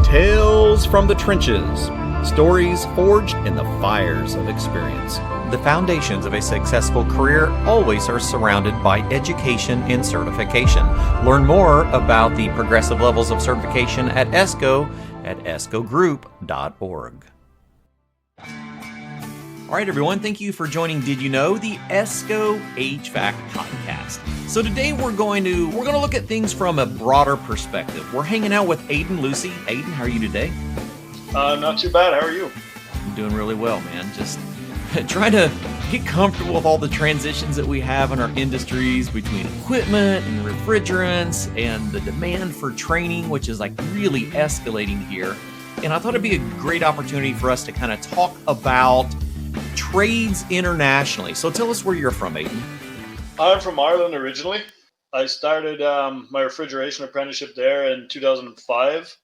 Tales from the trenches. Stories forged in the fires of experience. The foundations of a successful career always are surrounded by education and certification. Learn more about the progressive levels of certification at ESCO at escogroup.org. All right, everyone, thank you for joining Did You Know, the ESCO HVAC podcast. So today we're going to look at things from a broader perspective. We're hanging out with Aidan, Lucey. Aidan, how are you today? Not too bad. How are you? I'm doing really well, man. Just trying to get comfortable with all the transitions that we have in our industries between equipment and refrigerants and the demand for training, which is like really escalating here. And I thought it'd be a great opportunity for us to kind of talk about trades internationally. So tell us where you're from, Aidan. I'm from Ireland originally. I started my refrigeration apprenticeship there in 2005.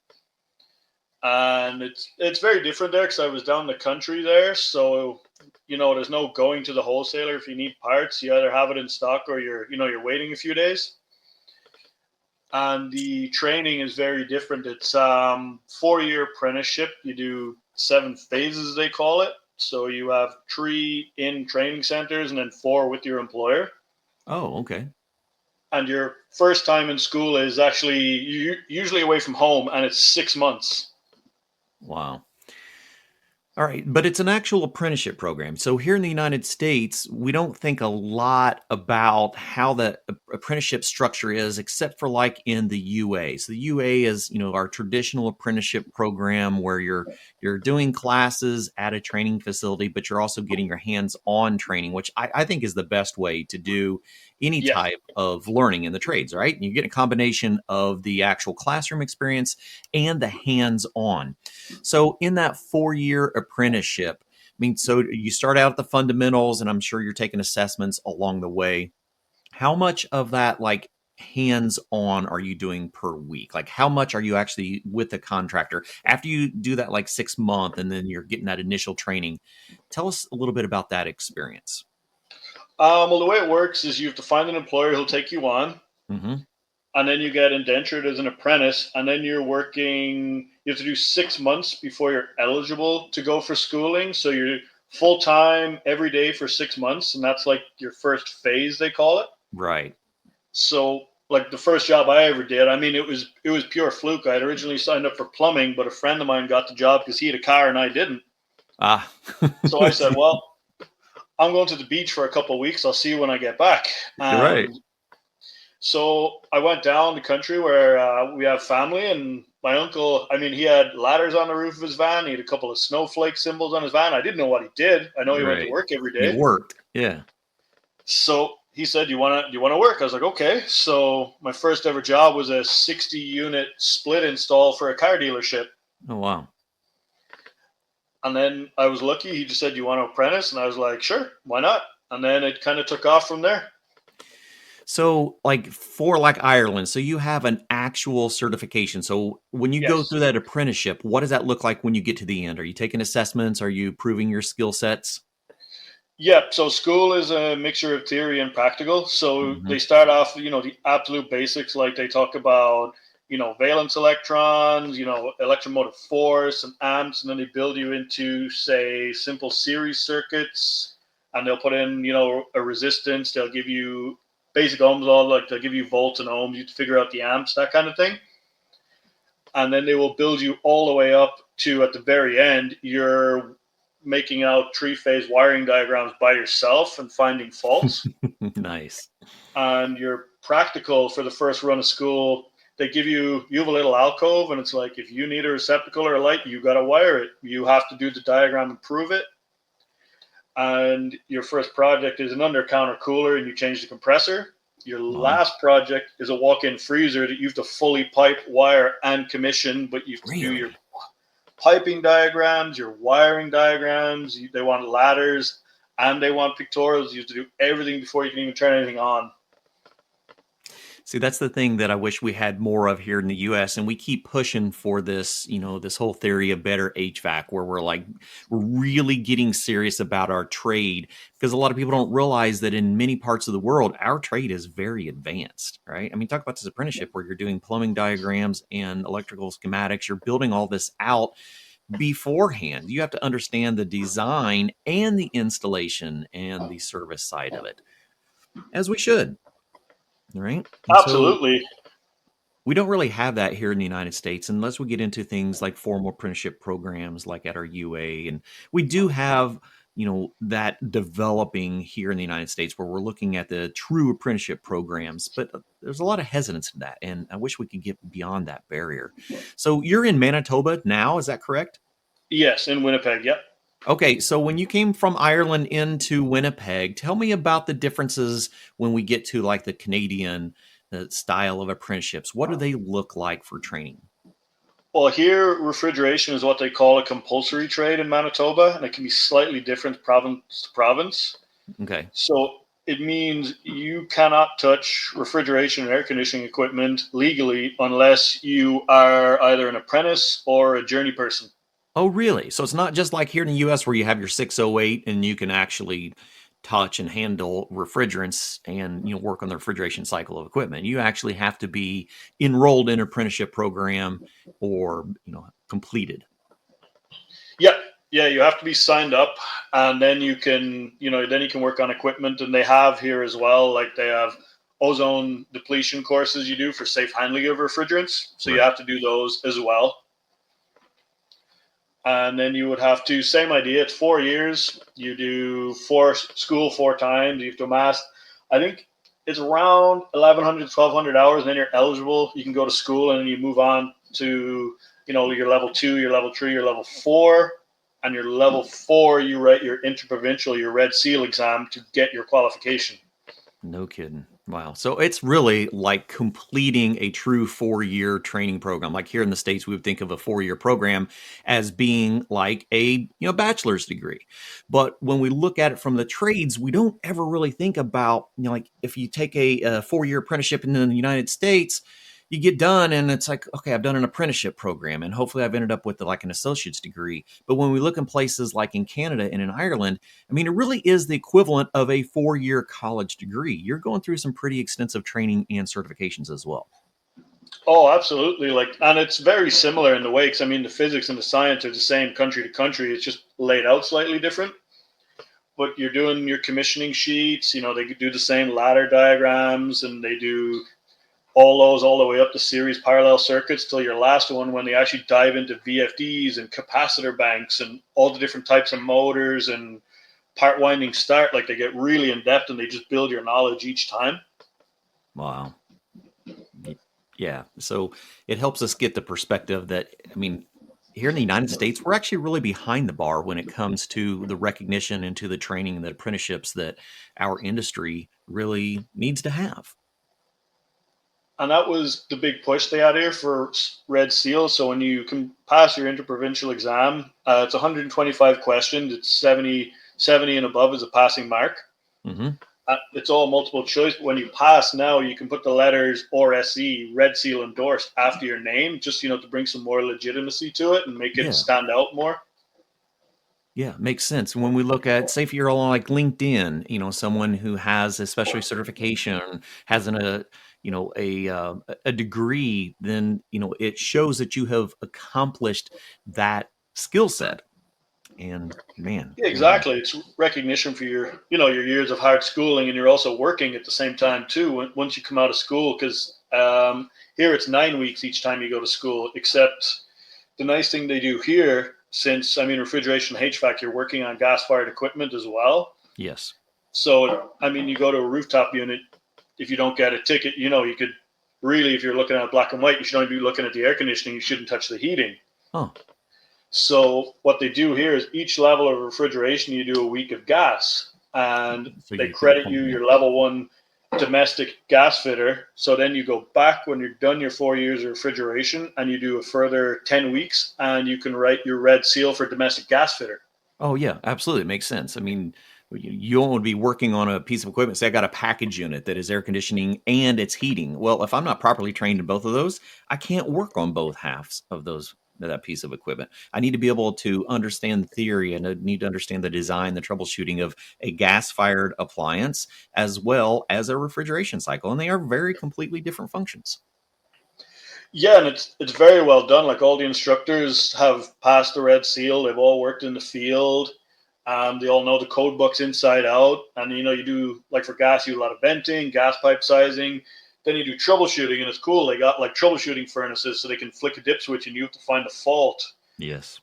And it's very different there because I was down the country there. So, there's no going to the wholesaler. If you need parts, you either have it in stock or you're waiting a few days. And the training is very different. It's 4-year apprenticeship. You do 7 phases, they call it. So you have 3 in training centers and then 4 with your employer. Oh, okay. And your first time in school is actually usually away from home, and it's 6 months. Wow. All right, but it's an actual apprenticeship program. So here in the United States, we don't think a lot about how the apprenticeship structure is, except for like in the UA. So the UA is, our traditional apprenticeship program where you're doing classes at a training facility, but you're also getting your hands-on training, which I think is the best way to do any type of learning in the trades, right? You get a combination of the actual classroom experience and the hands-on. So in that 4-year apprenticeship, so you start out at the fundamentals, and I'm sure you're taking assessments along the way. How much of that, like, hands-on are you doing per week? Like, how much are you actually with the contractor after you do that, like, 6 month, and then you're getting that initial training? Tell us a little bit about that experience. Well, the way it works is you have to find an employer who'll take you on. Mm-hmm. And then you get indentured as an apprentice, and then you have to do 6 months before you're eligible to go for schooling. So you're full-time every day for 6 months, and that's like your first phase, they call it. Right. So like the first job I ever did, it was pure fluke. I had originally signed up for plumbing, but a friend of mine got the job because he had a car and I didn't. So I said, well, I'm going to the beach for a couple of weeks. I'll see you when I get back. Right. So I went down the country where we have family, and my uncle, he had ladders on the roof of his van. He had a couple of snowflake symbols on his van. I didn't know what he did. I know he went to work every day. He worked, yeah. So he said, do you want to work? I was like, okay. So my first ever job was a 60-unit split install for a car dealership. Oh, wow. And then I was lucky. He just said, do you want to apprentice? And I was like, sure, why not? And then it kind of took off from there. So for Ireland, so you have an actual certification. So when you go through that apprenticeship, what does that look like when you get to the end? Are you taking assessments? Are you proving your skill sets? Yeah. So school is a mixture of theory and practical. So they start off, the absolute basics, like they talk about, valence electrons, electromotive force and amps, and then they build you into, say, simple series circuits, and they'll put in, a resistance. They'll give you basic ohms, they'll give you volts and ohms. You have to figure out the amps, that kind of thing. And then they will build you all the way up to, at the very end, you're making out 3-phase wiring diagrams by yourself and finding faults. Nice. And your practical for the first run of school, they give you have a little alcove, and it's like, if you need a receptacle or a light, you got to wire it. You have to do the diagram and prove it. And your first project is an under-counter cooler, and you change the compressor. Your last project is a walk-in freezer that you have to fully pipe, wire, and commission, but you have to do your piping diagrams, your wiring diagrams. They want ladders, and they want pictorials. You have to do everything before you can even turn anything on. See, that's the thing that I wish we had more of here in the US. And we keep pushing for this, this whole theory of better HVAC, where we're really getting serious about our trade, because a lot of people don't realize that in many parts of the world, our trade is very advanced, right? I mean, talk about this apprenticeship where you're doing plumbing diagrams and electrical schematics. You're building all this out beforehand. You have to understand the design and the installation and the service side of it, as we should. Right. And so Absolutely. we don't really have that here in the United States unless we get into things like formal apprenticeship programs like at our UA. And we do have, that developing here in the United States where we're looking at the true apprenticeship programs. But there's a lot of hesitance to that. And I wish we could get beyond that barrier. So you're in Manitoba now, is that correct? Yes, in Winnipeg. Yep. Okay, so when you came from Ireland into Winnipeg, tell me about the differences when we get to like the Canadian style of apprenticeships. What do they look like for training? Well, here, refrigeration is what they call a compulsory trade in Manitoba, and it can be slightly different province to province. Okay. So it means you cannot touch refrigeration and air conditioning equipment legally unless you are either an apprentice or a journey person. Oh, really? So it's not just like here in the US where you have your 608 and you can actually touch and handle refrigerants and work on the refrigeration cycle of equipment. You actually have to be enrolled in an apprenticeship program or completed. Yep. Yeah, you have to be signed up, and then you can work on equipment. And they have here as well, like they have ozone depletion courses you do for safe handling of refrigerants. So you have to do those as well. And then you would have to, same idea, it's 4 years. You do school 4 times. You have to amass, I think it's around 1,100, 1,200 hours, and then you're eligible. You can go to school and then you move on to, your level 2, your level 3, your level 4. And your level 4, you write your interprovincial, your red seal exam to get your qualification. No kidding. Wow. So it's really like completing a true 4-year training program. Like here in the States, we would think of a 4-year program as being like a bachelor's degree. But when we look at it from the trades, we don't ever really think about, like if you take a 4-year apprenticeship in the United States, you get done and it's like, okay, I've done an apprenticeship program and hopefully I've ended up with like an associate's degree. But when we look in places like in Canada and in Ireland, I mean, it really is the equivalent of a 4-year college degree. You're going through some pretty extensive training and certifications as well. Oh, absolutely. And it's very similar in the way, because I mean, the physics and the science are the same country to country. It's just laid out slightly different. But you're doing your commissioning sheets, they do the same ladder diagrams, and they do all those all the way up to series parallel circuits till your last one, when they actually dive into VFDs and capacitor banks and all the different types of motors and part winding start. Like they get really in depth and they just build your knowledge each time. Wow. Yeah. So it helps us get the perspective that, I mean, here in the United States, we're actually really behind the bar when it comes to the recognition and to the training and the apprenticeships that our industry really needs to have. And that was the big push they had here for Red Seal. So when you can pass your interprovincial exam, it's 125 questions. It's 70 and above is a passing mark. Mm-hmm. It's all multiple choice. But when you pass now, you can put the letters RSE, Red Seal endorsed, after your name, just, to bring some more legitimacy to it and make it stand out more. Yeah, makes sense. When we look at, say, if you're on like LinkedIn, someone who has a specialty certification, has a degree, then it shows that you have accomplished that skill set. And man, yeah, exactly. It's recognition for your your years of hard schooling, and you're also working at the same time too. Once you come out of school, because here it's 9 weeks each time you go to school. Except the nice thing they do here, since refrigeration and HVAC, you're working on gas-fired equipment as well. Yes. So you go to a rooftop unit. If you don't get a ticket, you could really, if you're looking at black and white, you should only be looking at the air conditioning. You shouldn't touch the heating. Oh. So what they do here is each level of refrigeration, you do a week of gas, and so they credit you your level 1 domestic gas fitter. So then you go back when you're done your 4 years of refrigeration, and you do a further 10 weeks, and you can write your red seal for domestic gas fitter. Oh, yeah, absolutely. It makes sense. I mean, You don't want to be working on a piece of equipment. Say I got a package unit that is air conditioning and it's heating. Well, if I'm not properly trained in both of those, I can't work on both halves of that piece of equipment. I need to be able to understand the theory, and I need to understand the design, the troubleshooting of a gas-fired appliance as well as a refrigeration cycle. And they are very completely different functions. Yeah, and it's very well done. Like all the instructors have passed the red seal. They've all worked in the field. They all know the code books inside out. And you do, like for gas, you do a lot of venting, gas pipe sizing. Then you do troubleshooting, and it's cool. They got like troubleshooting furnaces, so they can flick a dip switch and you have to find the fault. Yes.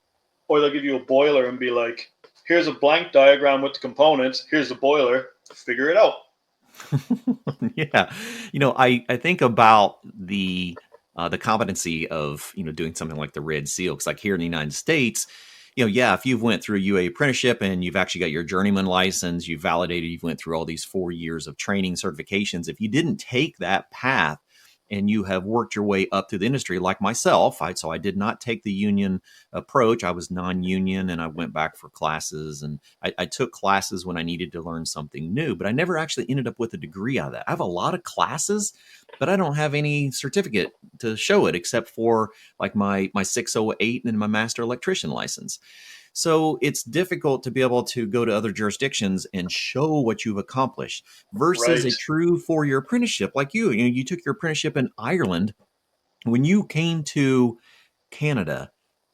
Or they'll give you a boiler and be like, here's a blank diagram with the components. Here's the boiler. Figure it out. Yeah. I think about the competency of, doing something like the red seal. Because like here in the United States, if you've went through a UA apprenticeship and you've actually got your journeyman license, you've validated, you've went through all these 4 years of training certifications. If you didn't take that path and you have worked your way up through the industry, like myself, so I did not take the union approach. I was non-union, and I went back for classes, and I took classes when I needed to learn something new, but I never actually ended up with a degree out of that. I have a lot of classes, but I don't have any certificate to show it except for like my 608 and my master electrician license. So it's difficult to be able to go to other jurisdictions and show what you've accomplished versus Right. a true 4-year apprenticeship like you. You took your apprenticeship in Ireland. When you came to Canada,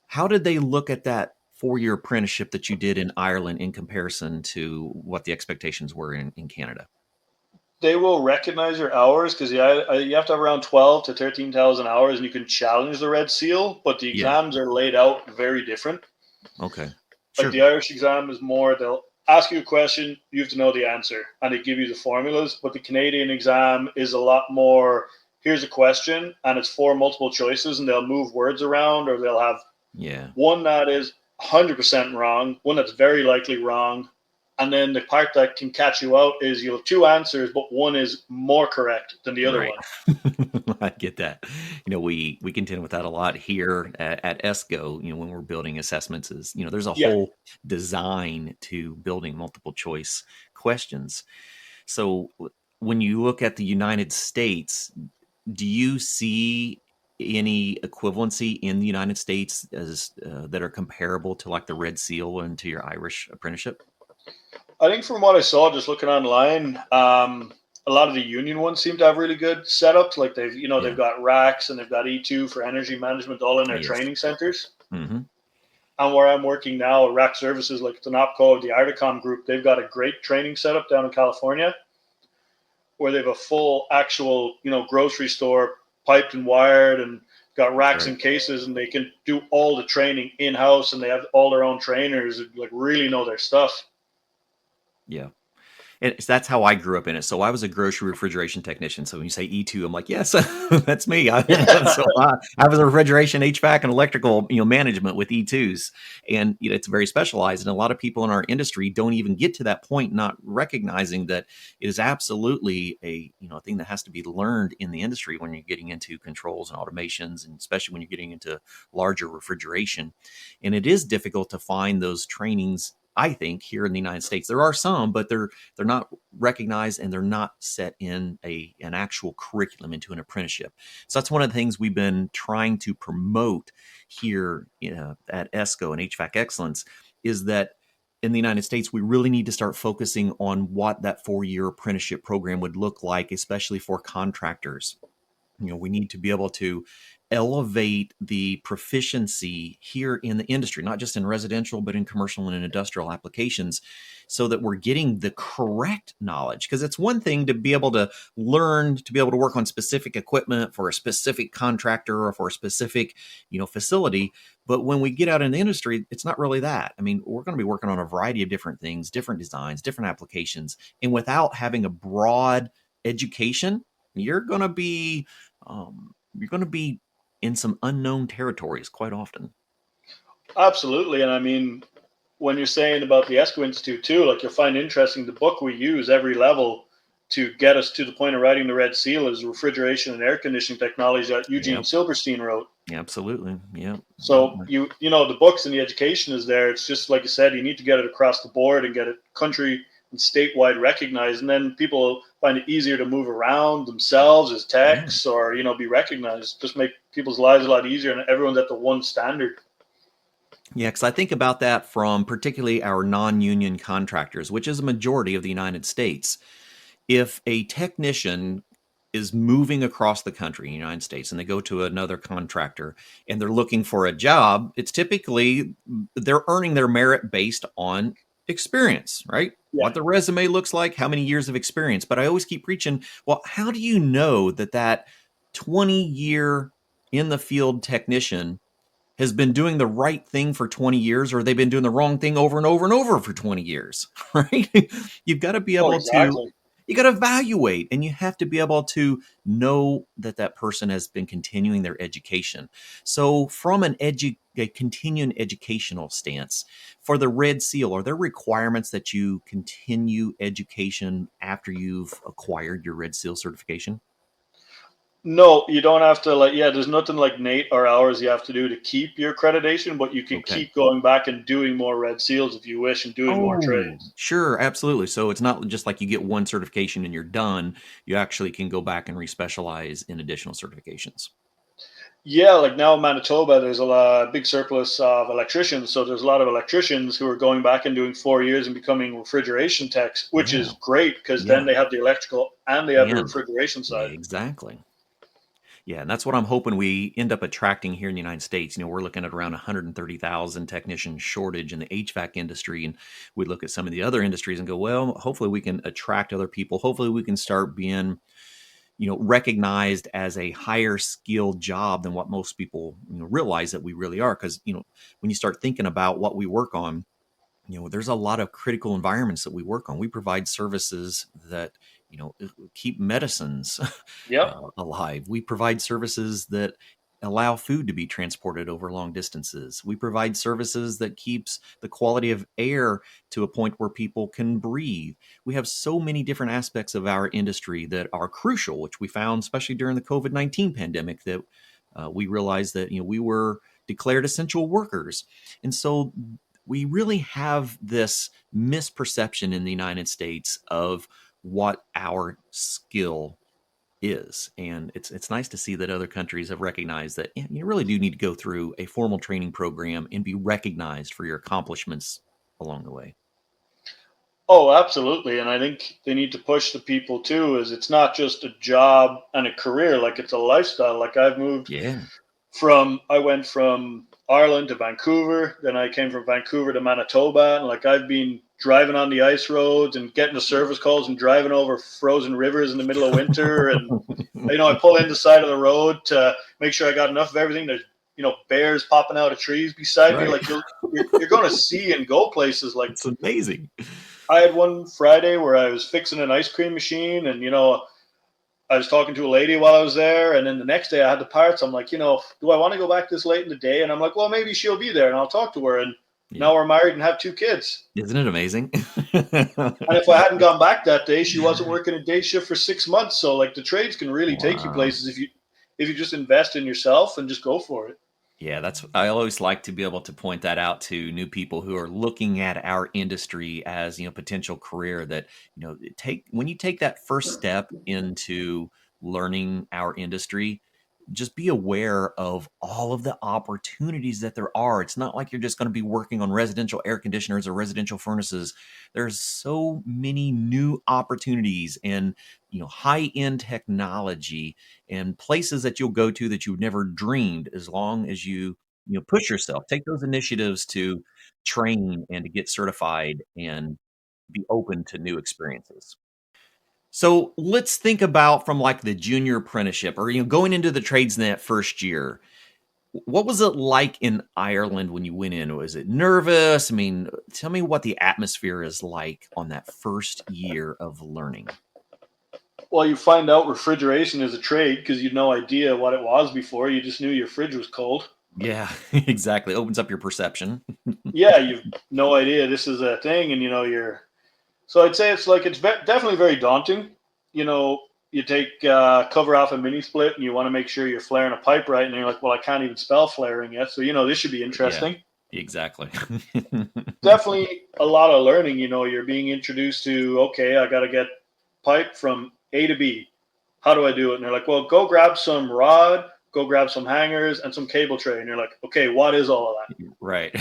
how did they look at that 4-year apprenticeship that you did in Ireland in comparison to what the expectations were in Canada? They will recognize your hours because you have to have around 12 to 13,000 hours, and you can challenge the red seal, but the Yeah. exams are laid out very different. Okay. Like Sure. the Irish exam is more, they'll ask you a question, you have to know the answer, and they give you the formulas. But the Canadian exam is a lot more, here's a question, and it's 4 multiple choices, and they'll move words around, or they'll have Yeah. one that is 100% wrong, one that's very likely wrong. And then the part that can catch you out is you'll have 2 answers, but one is more correct than the other Right. one. I get that. We contend with that a lot here at ESCO, when we're building assessments is, there's a Yeah. whole design to building multiple choice questions. So when you look at the United States, do you see any equivalency in the United States as that are comparable to like the Red Seal and to your Irish apprenticeship? I think from what I saw, just looking online, a lot of the union ones seem to have really good setups. Like they've Yeah. got racks and they've got E2 for energy management all in their Yes. training centers. Mm-hmm. And where I'm working now, Rack Services, like the NOPCO, the Articom group, they've got a great training setup down in California where they have a full actual, grocery store piped and wired and got racks Right. and cases, and they can do all the training in house, and they have all their own trainers that like really know their stuff. Yeah. And that's how I grew up in it. So I was a grocery refrigeration technician. So when you say E2, I'm like, yes, that's me. I was a refrigeration, HVAC, and electrical, management with E2s. And it's very specialized. And a lot of people in our industry don't even get to that point, not recognizing that it is absolutely a thing that has to be learned in the industry when you're getting into controls and automations, and especially when you're getting into larger refrigeration. And it is difficult to find those trainings. I think here in the United States, there are some, but they're not recognized and they're not set in an actual curriculum into an apprenticeship. So that's one of the things we've been trying to promote here at ESCO and HVAC Excellence is that in the United States, we really need to start focusing on what that 4-year apprenticeship program would look like, especially for contractors. We need to be able to elevate the proficiency here in the industry, not just in residential, but in commercial and in industrial applications, so that we're getting the correct knowledge. Because it's one thing to be able to learn, to be able to work on specific equipment for a specific contractor or for a specific, facility. But when we get out in the industry, it's not really that. I mean, we're going to be working on a variety of different things, different designs, different applications. And without having a broad education, you're going to be in some unknown territories quite often. Absolutely. And I mean, when you're saying about the ESCO Institute too, like you'll find interesting, the book we use every level to get us to the point of writing the Red Seal is Refrigeration and Air Conditioning Technology that Eugene Yep. Silberstein wrote. Absolutely. Yeah. So the books and the education is there. It's just like you said, you need to get it across the board and get it country and statewide recognized, and then people find it easier to move around themselves as techs, or be recognized. Just make people's lives a lot easier, and everyone's at the one standard. Yeah, because I think about that from particularly our non-union contractors, which is a majority of the United States. If a technician is moving across the country in the United States and they go to another contractor and they're looking for a job, it's typically they're earning their merit based on experience, right? Yeah. What the resume looks like, how many years of experience. But I always keep preaching, well, how do you know that 20-year in the field technician has been doing the right thing for 20 years, or they've been doing the wrong thing over and over and over for 20 years, right? You've got to be able to, you got to evaluate, and you have to be able to know that person has been continuing their education. So from a continuing educational stance, for the Red Seal, are there requirements that you continue education after you've acquired your Red Seal certification? No, you don't have to there's nothing like NATE or hours you have to do to keep your accreditation, but you can keep going back and doing more Red Seals if you wish and doing more trades. Sure, absolutely. So it's not just like you get one certification and you're done. You actually can go back and respecialize in additional certifications. Yeah, like now in Manitoba, there's a big surplus of electricians. So there's a lot of electricians who are going back and doing 4 years and becoming refrigeration techs, which is great because then they have the electrical and they have the refrigeration side. Exactly. Yeah, and that's what I'm hoping we end up attracting here in the United States. We're looking at around 130,000 technician shortage in the HVAC industry. And we look at some of the other industries and go, well, hopefully we can attract other people. Hopefully we can start being, recognized as a higher skilled job than what most people realize that we really are. Because, when you start thinking about what we work on, there's a lot of critical environments that we work on. We provide services that, keep medicines alive. We provide services that allow food to be transported over long distances. We provide services that keeps the quality of air to a point where people can breathe. We have so many different aspects of our industry that are crucial, which we found, especially during the COVID-19 pandemic, that we realized that, we were declared essential workers. And so we really have this misperception in the United States of what our skill is. And it's nice to see that other countries have recognized that you really do need to go through a formal training program and be recognized for your accomplishments along the way. Oh, absolutely. And I think they need to push the people too, is it's not just a job and a career, like it's a lifestyle. Like I've moved I went from Ireland to Vancouver, then I came from Vancouver to Manitoba, and like I've been driving on the ice roads and getting the service calls and driving over frozen rivers in the middle of winter, and I pull in the side of the road to make sure I got enough of everything. There's bears popping out of trees beside me. Like you're going to see and go places. Like it's amazing. I had one Friday where I was fixing an ice cream machine, and I was talking to a lady while I was there, and then the next day I had the parts. I'm like, do I want to go back this late in the day? And I'm like, well, maybe she'll be there and I'll talk to her. And now we're married and have 2 kids. Isn't it amazing? And if I hadn't gone back that day, she wasn't working a day shift for 6 months. So like the trades can really take you places if you just invest in yourself and just go for it. Yeah, I always like to be able to point that out to new people who are looking at our industry as, potential career, that, when you take that first step into learning our industry, just be aware of all of the opportunities that there are. It's not like you're just going to be working on residential air conditioners or residential furnaces. There's so many new opportunities and, high-end technology and places that you'll go to that you've never dreamed, as long as you push yourself, take those initiatives to train and to get certified and be open to new experiences. So let's think about from like the junior apprenticeship or, going into the trades in that first year. What was it like in Ireland when you went in? Was it nervous? I mean, tell me what the atmosphere is like on that first year of learning. Well, you find out refrigeration is a trade because you had no idea what it was before. You just knew your fridge was cold. Yeah, exactly. Opens up your perception. Yeah, you've no idea this is a thing, and So I'd say it's definitely very daunting. You take cover off a mini split and you want to make sure you're flaring a pipe right, and you're like, well, I can't even spell flaring yet, so this should be interesting. Yeah, exactly. Definitely a lot of learning. You're being introduced to, okay, I got to get pipe from A to B. How do I do it? And they're like, well, go grab some rod, go grab some hangers and some cable tray. And you're like, okay, what is all of that? Right.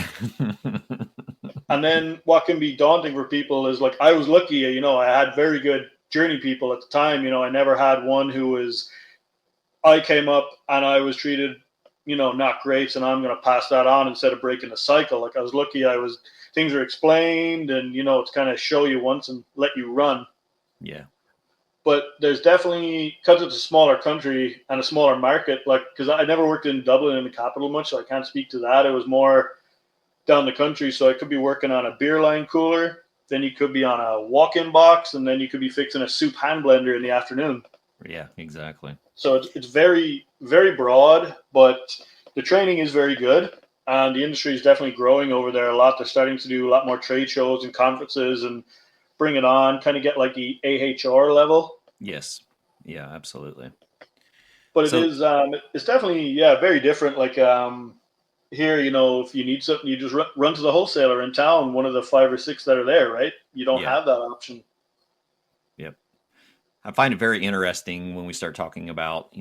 And then what can be daunting for people is, like, I was lucky, I had very good journey people at the time. I never had one I came up and I was treated, not great, and I'm going to pass that on instead of breaking the cycle. Like, I was lucky, things are explained, and, it's kind of show you once and let you run. Yeah. But there's definitely, because it's a smaller country and a smaller market, like, because I never worked in Dublin in the capital much, so I can't speak to that. It was more down the country, so I could be working on a beer line cooler, then you could be on a walk-in box, and then you could be fixing a soup hand blender in the afternoon. Yeah, exactly. So it's very, very broad, but the training is very good, and the industry is definitely growing over there a lot. They're starting to do a lot more trade shows and conferences and bring it on, kind of get like the AHR level. Yes. Yeah, absolutely. But it's definitely, very different. Like, here, if you need something, you just run to the wholesaler in town, one of the 5 or 6 that are there, right? You don't have that option. Yep. I find it very interesting when we start talking about,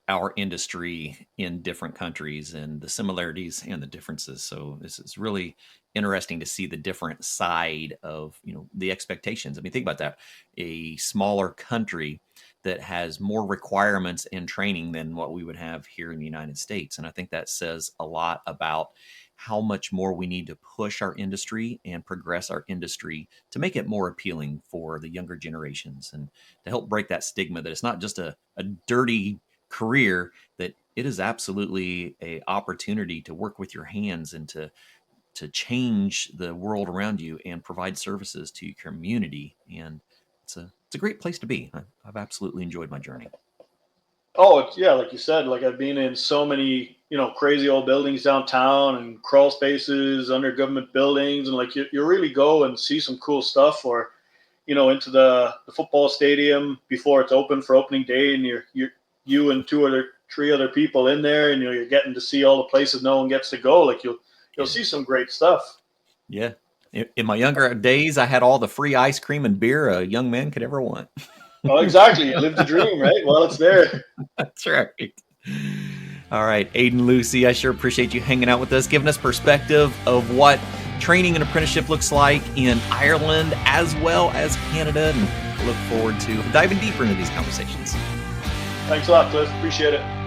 our industry in different countries and the similarities and the differences. So this is really interesting to see the different side of, the expectations. I mean, think about that. A smaller country that has more requirements and training than what we would have here in the United States. And I think that says a lot about how much more we need to push our industry and progress our industry to make it more appealing for the younger generations and to help break that stigma that it's not just a dirty career, that it is absolutely an opportunity to work with your hands and to change the world around you and provide services to your community. And it's a great place to be. I've absolutely enjoyed my journey. Oh, yeah, like you said, like, I've been in so many, crazy old buildings downtown and crawl spaces under government buildings, and like you really go and see some cool stuff, or, into the football stadium before it's open for opening day, and you and 3 other people in there, and you're getting to see all the places no one gets to go. Like, you'll see some great stuff. Yeah. In my younger days, I had all the free ice cream and beer a young man could ever want. Oh, exactly. You live the dream, right? Well, it's there. That's right. All right, Aidan, Lucey, I sure appreciate you hanging out with us, giving us perspective of what training and apprenticeship looks like in Ireland as well as Canada. And I look forward to diving deeper into these conversations. Thanks a lot, Cliff. Appreciate it.